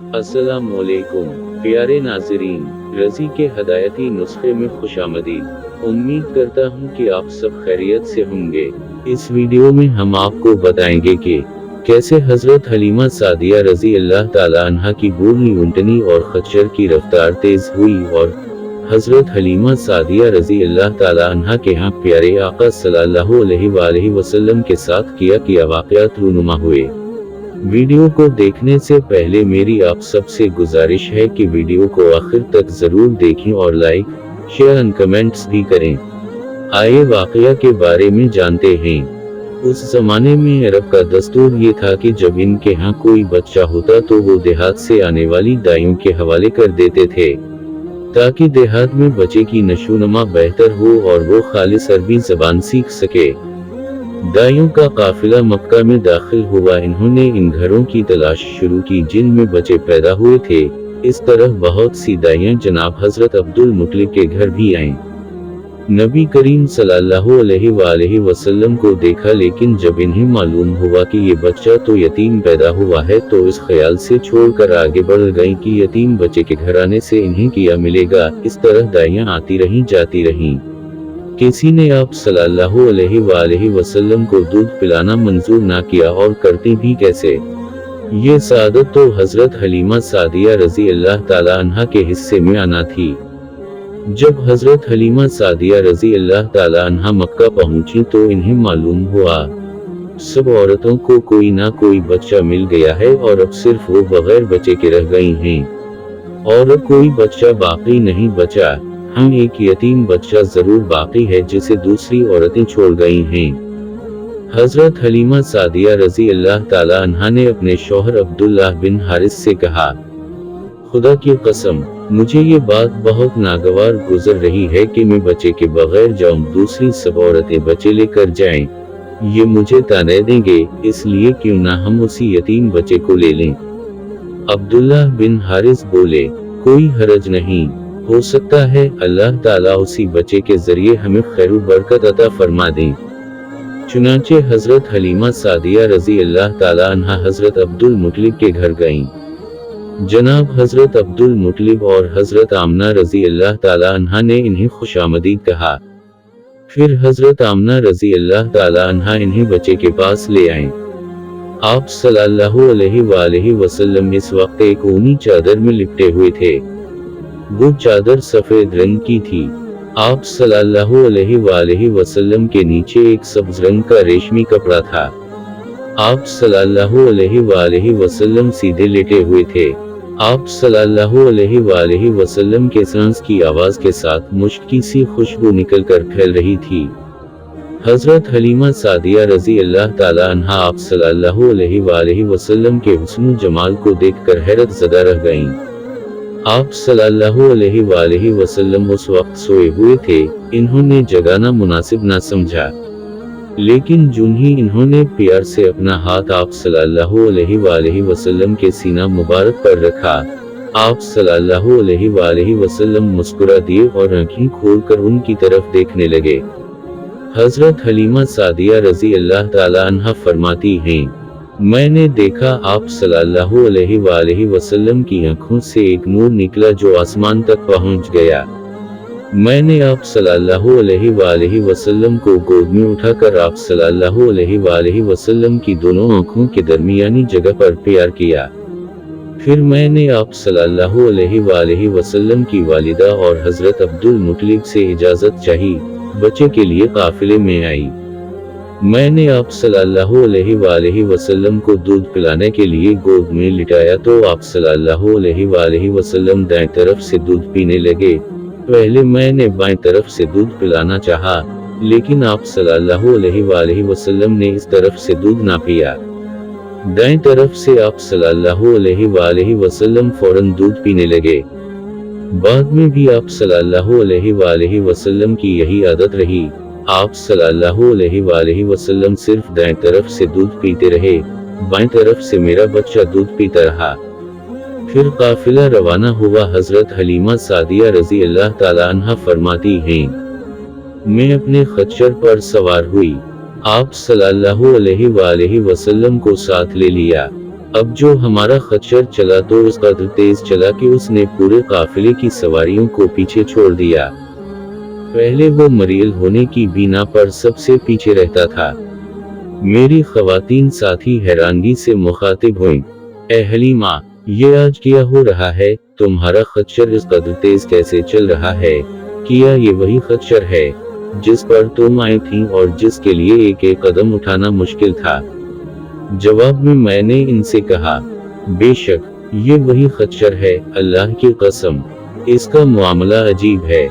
अस्सलामुअलैकुम प्यारे नाज़रीन, रज़ी के हदायती नुस्खे में खुशामदीद। उम्मीद करता हूँ कि आप सब खैरियत से होंगे। इस वीडियो में हम आपको बताएंगे कि कैसे हज़रत हलीमा सादिया रज़ी अल्लाह ताला अन्हा की बूढ़ी ऊँटनी और खच्चर की रफ्तार तेज हुई और हज़रत हलीमा सादिया रज़ी अल्लाह ताला अन्हा के यहाँ प्यारे आका सल्लल्लाहु अलैहि वसल्लम के साथ किया वाक़यात रूनुमा हुए। वीडियो को देखने से पहले मेरी आप सबसे गुजारिश है कि वीडियो को आखिर तक जरूर देखें और लाइक, शेयर और कमेंट्स भी करें। आइए वाक़या के बारे में जानते हैं। उस जमाने में अरब का दस्तूर ये था कि जब इनके यहाँ कोई बच्चा होता तो वो देहात से आने वाली दाइयों के हवाले कर देते थे, ताकि देहात में बच्चे की नशोनुमा बेहतर हो और वो खालिस अरबी ज़बान सीख सके। दाइयों का काफिला मक्का में दाखिल हुआ। इन्होंने इन घरों की तलाश शुरू की जिनमें बच्चे पैदा हुए थे। इस तरह बहुत सी दाइयां जनाब हजरत अब्दुल मुत्तलिब के घर भी आईं। नबी करीम सल्लल्लाहु अलैहि वसल्लम को देखा, लेकिन जब इन्हें मालूम हुआ कि ये बच्चा तो यतीम पैदा हुआ है तो इस ख्याल से छोड़कर आगे बढ़ गईं कि यतीम बच्चे के घर आने से इन्हें क्या मिलेगा। इस तरह दाइयां आती रहीं जाती रहीं। किसी ने आप सल्लल्लाहु अलैहि वसल्लम को दूध पिलाना मंजूर ना किया, और करते भी कैसे। ये सादत तो हजरत हलीमा सादिया रज़ी अल्लाह ताला अन्हा के हिस्से में आना थी। जब हजरत हलीमा सादिया रज़ी अल्लाह ताला अन्हा मक्का पहुंची तो इन्हें मालूम हुआ सब औरतों को कोई ना कोई बच्चा मिल गया है और अब सिर्फ वो बगैर बच्चे के रह गई हैं और कोई बच्चा बाकी नहीं बचा। हम एक यतीम बच्चा जरूर बाकी है जिसे दूसरी औरतें छोड़ गई हैं। हजरत हलीमा सादिया रज़ी अल्लाह ताला अन्हा ने अपने शौहर अब्दुल्लाह बिन हारिस से कहा, खुदा की कसम, मुझे ये बात बहुत नागवार गुजर रही है कि मैं बच्चे के बगैर जाऊं, दूसरी सब औरतें बच्चे लेकर जाएं। ये मुझे ताने देंगे, इसलिए क्यों ना हम उसी यतीम बच्चे को ले लें। अब्दुल्लाह बिन हारिस बोले, कोई हरज नहीं, हो सकता है अल्लाह ताला उसी बच्चे के जरिए हमें खैर बरकत अता फरमा दें। चुनांचे हजरत हलीमा सादिया रज़ी अल्लाह ताला अन्हा हजरत अब्दुल मुत्तलिब के घर गईं। जनाब हजरत अब्दुल मुत्तलिब और हजरत आमना रज़ी अल्लाह ताला अन्हा ने इन्हें खुशामदीद कहा। फिर हजरत आमना रज़ी अल्लाह ताला अन्हा इन्हें बच्चे के पास ले आए। आप सल्लल्लाहु अलैहि वसल्लम इस वक्त एक ऊनी चादर में लिपटे हुए थे। वो चादर सफेद रंग की थी। आप सल्लल्लाहु अलैहि वसल्लम के नीचे एक सब्ज रंग का रेशमी कपड़ा था। आप सल्लल्लाहु अलैहि वसल्लम सीधे लेटे हुए थे। आप सल्लल्लाहु अलैहि वसल्लम के सांस की आवाज के साथ मुश्क सी खुशबू निकलकर फैल रही थी। हजरत हलीमा सादिया रज़ी अल्लाह ताला अन्हा आप सल्लल्लाहु अलैहि वसल्लम के हुस्न जमाल को देखकर हैरत ज़दा रह गईं। आप सल्लल्लाहु अलैहि वसल्लम उस वक्त सोए हुए थे। इन्होंने जगाना मुनासिब ना समझा, लेकिन जून ही इन्होंने प्यार से अपना हाथ आप सल्लल्लाहु अलैहि वसल्लम के सीना मुबारक पर रखा। आप सल्लल्लाहु अलैहि वसल्लम मुस्कुरा दिए और आंखें खोलकर उनकी तरफ देखने लगे। हजरत हलीमा सादिया रज़ी अल्लाह ताला अन्हा फरमाती हैं, मैंने देखा आप सल्लल्लाहु अलैहि वसल्लम की आंखों से एक नूर निकला जो आसमान तक पहुंच गया। मैंने आप सल्लल्लाहु अलैहि वसल्लम को गोद में उठाकर आप सल्लल्लाहु अलैहि वसल्लम की दोनों आंखों के दरमियानी जगह पर प्यार किया। फिर मैंने आप सल्लल्लाहु अलैहि वसल्लम की वालिदा और हजरत अब्दुल मुत्तलिब से इजाजत चाही, बच्चे के लिए काफिले में आई। मैंने आप सल्लल्लाहु अलैहि वसल्लम को दूध पिलाने के लिए गोद में लिटाया तो आप सल्लल्लाहु अलैहि वसल्लम दाएं तरफ से दूध पीने लगे। पहले मैंने बाएं तरफ से दूध पिलाना चाहा, लेकिन आप सल्लल्लाहु अलैहि वसल्लम ने इस तरफ से दूध ना पिया। दाएं तरफ से आप सल्लल्लाहु अलैहि वसल्लम फौरन दूध पीने लगे। बाद में भी आप सल्लल्लाहु अलैहि वसल्लम की यही आदत रही। आप सल्लल्लाहु अलैहि वसल्लम सिर्फ दाएं तरफ से दूध पीते रहे, बाएं तरफ से मेरा बच्चा दूध पीता रहा। फिर काफिला रवाना हुआ। हजरत हलीमा सादिया रज़ी अल्लाह ताला अन्हा फरमाती हैं, मैं अपने खच्चर पर सवार हुई। आप सल्लल्लाहु अलैहि वसल्लम को साथ ले लिया। अब जो हमारा खच्चर चला तो उस कदर तेज चला कि उसने पूरे काफिले की सवारियों को पीछे छोड़ दिया। पहले वो मरील होने की बिना पर सबसे पीछे रहता था। मेरी खवातीन साथी हैरानगी से मुखातिब हुईं, ए हलीमा, ये आज क्या हो रहा है? तुम्हारा खच्चर इस कदर तेज कैसे चल रहा है? किया ये वही खच्चर है जिस पर तुम आई थी और जिसके लिए एक एक कदम उठाना मुश्किल था? जवाब में मैंने इनसे कहा, बेशक ये वही खच्चर है, अल्लाह की कसम, इसका मामला अजीब है।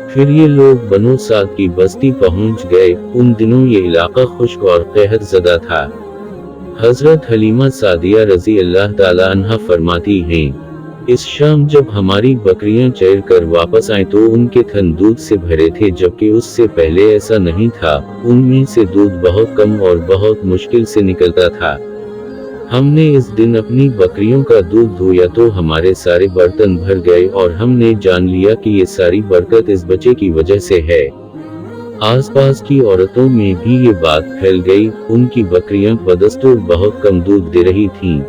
फिर ये लोग बनो साद की बस्ती पहुंच गए। उन दिनों ये इलाका खुश्क और कहत ज़दा था। हजरत हलीमा सादिया रजी अल्लाह ताला अन्हा फरमाती हैं, इस शाम जब हमारी बकरियां चैर कर वापस आए तो उनके थन दूध से भरे थे, जबकि उससे पहले ऐसा नहीं था। उनमें से दूध बहुत कम और बहुत मुश्किल से निकलता था। हमने इस दिन अपनी बकरियों का दूध धोया तो हमारे सारे बर्तन भर गए और हमने जान लिया कि ये सारी बरकत इस बच्चे की वजह से है। आसपास की औरतों में भी ये बात फैल गई। उनकी बकरियां बदस्तूर बहुत कम दूध दे रही थीं।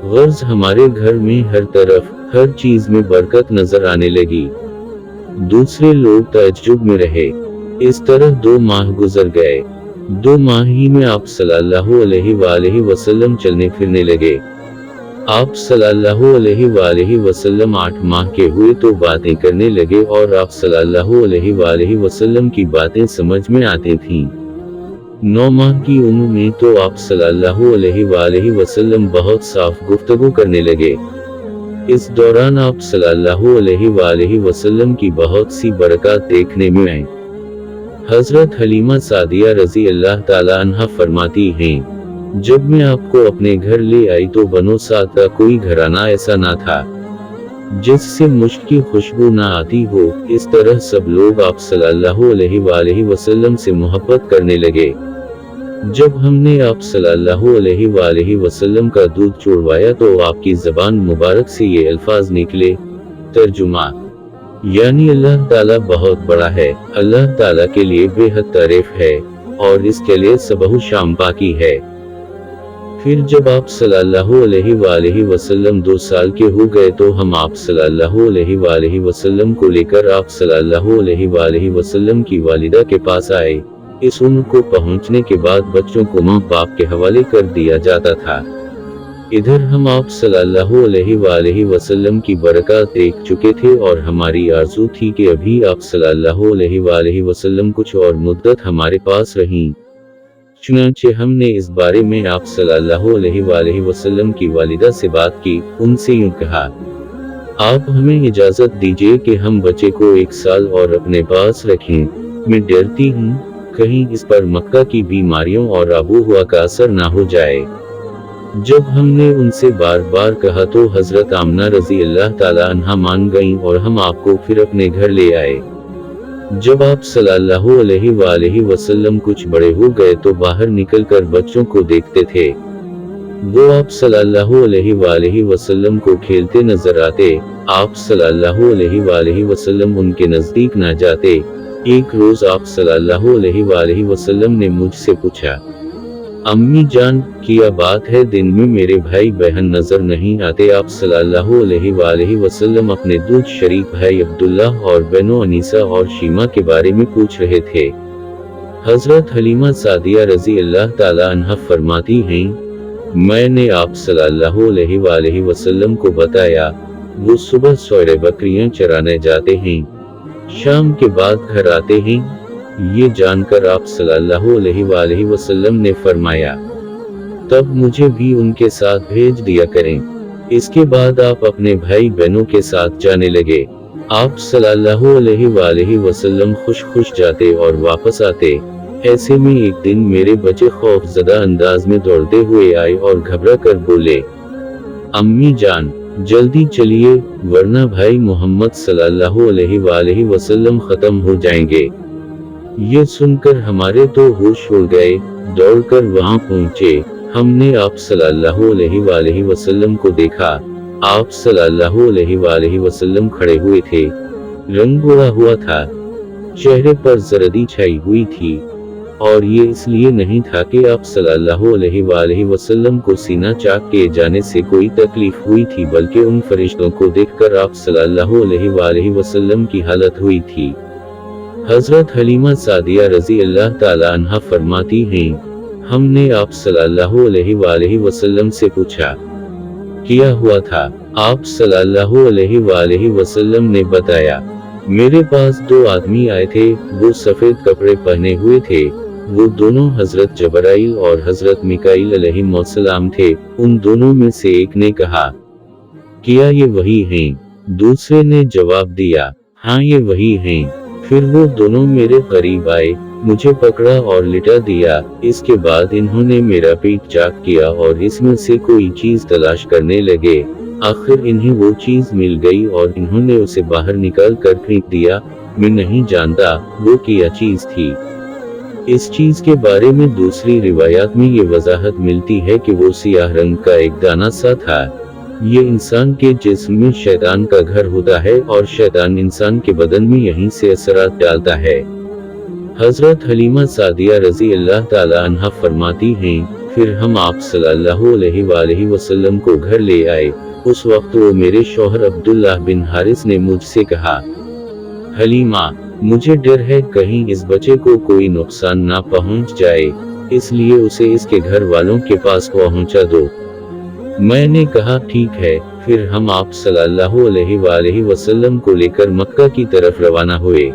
गर्ज हमारे घर में हर तरफ हर चीज में बरकत नजर आने लगी। दूसरे लोग ताज्जुब में रहे। इस तरह 2 माह गुजर गए। 2 माह ही में आप सल्लल्लाहु अलैहि वसल्लम चलने फिरने लगे। आप सल्लल्लाहु अलैहि वसल्लम 8 माह के हुए तो बातें करने लगे और आप सल्लल्लाहु अलैहि वसल्लम की बातें समझ में आती थीं। 9 माह की उम्र में तो आप सल्लल्लाहु अलैहि वसल्लम बहुत साफ गुफ्तगू करने लगे। इस दौरान आप सल्लल्लाहु अलैहि वसल्लम की बहुत सी बरकत देखने में आई। हजरत हलीमा सादिया रजी अल्लाह ताला अन्हा फरमाती हैं, जब मैं आपको अपने घर ले आई तो बनो साद का कोई घराना ऐसा ना था जिससे मुश्क की खुशबू ना आती हो। इस तरह सब लोग आप सल्लल्लाहु अलैहि वसल्लम से मोहब्बत करने लगे। जब हमने आप सल्लल्लाहु अलैहि वसल्लम का दूध चुड़वाया तो आपकी ज़बान मुबारक से ये अल्फाज निकले, तर्जुमा, यानी अल्लाह ताला बहुत बड़ा है, अल्लाह ताला के लिए बेहद तारीफ है और इसके लिए सबहु शाम पाकी है। फिर जब आप सल्लल्लाहु अलैहि वसल्लम 2 साल के हो गए तो हम आप सल्लल्लाहु अलैहि वसल्लम को लेकर आप सल्लल्लाहु अलैहि वसल्लम की वालिदा के पास आए। इस उम्र को पहुंचने के बाद बच्चों को माँ बाप के हवाले कर दिया जाता था। इधर हम आप सल्लल्लाहु अलैहि वसल्लम की बरकत देख चुके थे और हमारी आरज़ू थी कि अभी आप सल्लल्लाहु अलैहि वसल्लम कुछ और मुद्दत हमारे पास रहीं। चुनांचे हमने इस बारे में आप सल्लल्लाहु अलैहि वसल्लम की वालिदा से बात की। उनसे यूं कहा, आप हमें इजाजत दीजिए कि हम बच्चे को 1 साल और अपने पास रखें। मैं डरती हूँ कहीं इस पर मक्का की बीमारियों और आबू हवा का असर ना हो जाए। जब हमने उनसे बार बार कहा तो हजरत आमना रजी अल्लाह ताला अन्हा मान गईं और हम आपको फिर अपने घर ले आए। जब आप सल्लल्लाहु अलैहि वसल्लम कुछ बड़े हो गए तो बाहर निकलकर बच्चों को देखते थे। वो आप सल्लल्लाहु अलैहि वसल्लम को खेलते नजर आते। आप सल्लल्लाहु अलैहि वसल्लम उनके नजदीक ना जाते। एक रोज आप सल्लल्लाहु अलैहि वसल्लम ने मुझसे पूछा, अम्मी जान, क्या बात है दिन में मेरे भाई बहन नजर नहीं आते? आप सल्लल्लाहु अलैहि वसल्लम अपने दूध शरीक भाई अब्दुल्ला और बहनों अनीसा और शीमा के बारे में पूछ रहे थे। हजरत हलीमा सादिया रजी अल्लाह ताला अन्हा फरमाती हैं, मैंने आप सल्लल्लाहु अलैहि वसल्लम को बताया, वो सुबह सवेरे बकरियां चराने जाते हैं, शाम के बाद घर आते हैं। ये जानकर आप सल्लल्लाहु अलैहि वसल्लम ने फरमाया, तब मुझे भी उनके साथ भेज दिया करें। इसके बाद आप अपने भाई बहनों के साथ जाने लगे। आप सल्लल्लाहु अलैहि वसल्लम खुश खुश जाते और वापस आते। ऐसे में एक दिन मेरे बच्चे खौफजदा अंदाज में दौड़ते हुए आए और घबरा कर बोले, अम्मी जान, जल्दी चलिए वरना भाई मोहम्मद सल्लल्लाहु अलैहि वसल्लम खत्म हो जाएंगे। ये सुनकर हमारे तो होश उड़ गए। दौड़कर वहां पहुंचे। हमने आप सल्लल्लाहु अलैहि वसल्लम को देखा। आप सल्लल्लाहु अलैहि वसल्लम खड़े हुए थे। रंग उड़ा हुआ था, चेहरे पर जर्दी छाई हुई थी। और ये इसलिए नहीं था कि आप सल्लल्लाहु अलैहि वसल्लम को सीना चाक किए जाने से कोई तकलीफ हुई थी, बल्कि उन फरिश्तों को देखकर आप सल्लल्लाहु अलैहि वसल्लम की हालत हुई थी। हजरत हलीमा सादिया रजी अल्लाह ताला अन्हा फरमाती हैं, हमने आप सल्लल्लाहु अलैहि वसल्लम से पूछा, क्या हुआ था? आप सल्लल्लाहु अलैहि वसल्लम ने बताया, मेरे पास 2 आदमी आए थे, वो सफेद कपड़े पहने हुए थे। वो दोनों हजरत जबराइल और हजरत मिकाइल अलैहिस्सलाम थे। उन दोनों में से एक ने कहा, क्या ये वही हैं? दूसरे ने जवाब दिया, हाँ ये वही हैं। फिर वो दोनों मेरे करीब आए, मुझे पकड़ा और लिटा दिया। इसके बाद इन्होंने मेरा पीठ चाक किया और इसमें से कोई चीज तलाश करने लगे। आखिर इन्हें वो चीज मिल गई और इन्होंने उसे बाहर निकाल कर फेंक दिया। मैं नहीं जानता वो क्या चीज थी। इस चीज के बारे में दूसरी रिवायात में ये वजाहत मिलती है कि वो सियाह रंग का एक दाना सा था। ये इंसान के जिस्म में शैतान का घर होता है और शैतान इंसान के बदन में यहीं से असरात डालता है। हजरत हलीमा सादिया रजी अल्लाह ताला अन्हा फरमाती हैं, फिर हम आप सल्लल्लाहु अलैहि वसल्लम को घर ले आए। उस वक्त वो मेरे शौहर अब्दुल्लाह बिन हारिस ने मुझसे कहा, हलीमा, मुझे डर है कहीं इस बच्चे को कोई नुकसान ना पहुंच जाए, इसलिए उसे इसके घर वालों के पास पहुंचा दो। मैंने कहा ठीक है। फिर हम आप सल्लल्लाहु अलैहि वसल्लम को लेकर मक्का की तरफ रवाना हुए।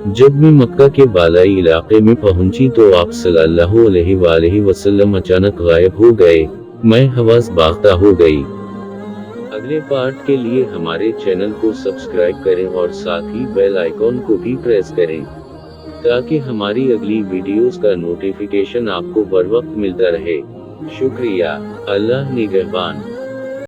जब मैं मक्का के बालाई इलाके में पहुंची तो आप सल्लल्लाहु अलैहि वसल्लम अचानक गायब हो गए। मैं हवास बाख्ता हो गई। अगले पार्ट के लिए हमारे चैनल को सब्सक्राइब करें और साथ ही बेल आइकॉन को भी प्रेस करें, ताकि हमारी अगली वीडियोस का नोटिफिकेशन आपको बर वक्त मिलता रहे। शुक्रिया। अल्लाह निगहबान।